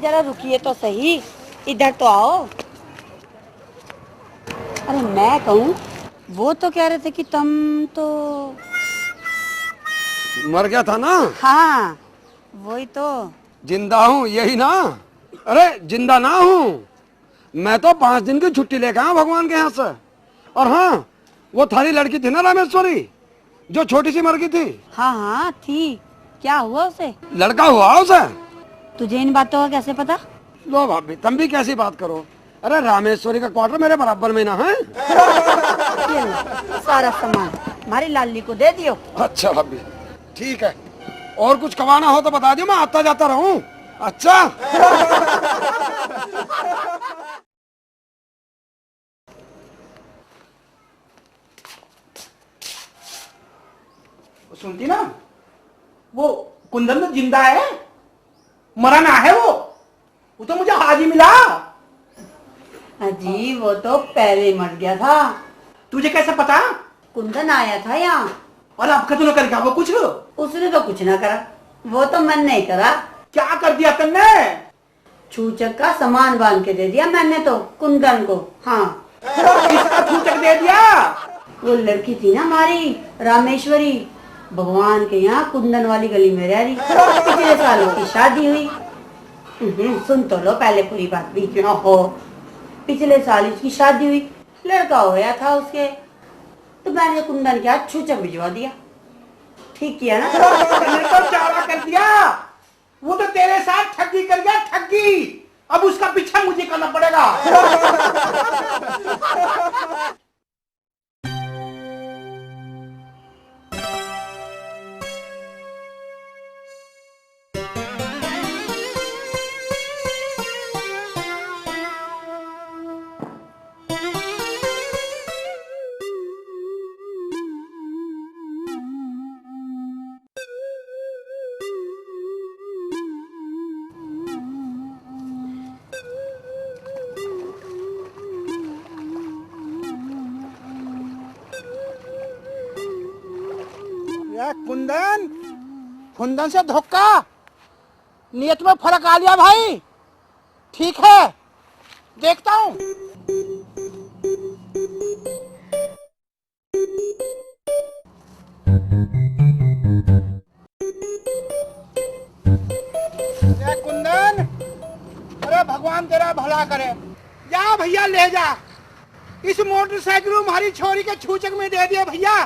जरा रुकिए तो सही, इधर तो आओ। अरे मैं कहूँ, वो तो कह रहे थे कि तुम तो मर गया था ना। हाँ वही तो। जिंदा हूँ यही ना? अरे जिंदा ना हूँ, मैं तो 5 दिन की छुट्टी लेकर आया भगवान के यहाँ से। और हाँ, वो थारी लड़की थी ना रामेश्वरी, जो छोटी सी मर गई थी। हाँ हाँ थी, क्या हुआ उसे? लड़का हुआ उसे। तुझे इन बातों का कैसे पता? लो भाभी, तुम भी कैसी बात करो। अरे रामेश्वरी का क्वार्टर मेरे बराबर में ना है। ये लो, सारा सामान हमारी लाली को दे दियो। अच्छा भाभी, ठीक है। और कुछ कमाना हो तो बता दियो, मैं आता जाता रहूं। अच्छा। सुनती ना, वो कुंदन तो जिंदा है, मरा ना है वो तो मुझे आज ही मिला। अजी वो तो पहले मर गया था। तुझे कैसे पता? कुंदन आया था यहाँ। और अब तो कर वो कुछ? उसने तो कुछ ना करा, वो तो मन नहीं करा। क्या कर दिया तुमने? छूचक का सामान बांध के दे दिया मैंने तो कुंदन को। हाँ। किसका छूचक दे दिया? वो लड़की थी ना हमारी रामेश्वरी, भगवान के यहाँ कुंदन वाली गली में रह रही। पिछले साल उसकी शादी हुई। सुन तो लो पहले पूरी बात, बीच में हो। पिछले साल उसकी शादी हुई, लड़का हो गया था उसके, तो मैंने कुंदन के हाथ छूचक भिजवा दिया। ठीक किया ना? मैंने तो चारा कर दिया। वो तो तेरे साथ ठगी कर गया, ठगी। अब उसका पीछा मुझे करना पड़ेगा। कुंदन, कुंदन से धोखा, नियत में फर्क आ लिया भाई। ठीक है, देखता हूँ। कुंदन, अरे भगवान तेरा भला करे। जा भैया ले जा, इस मोटरसाइकिल हमारी छोरी के छूचक में दे दिया भैया।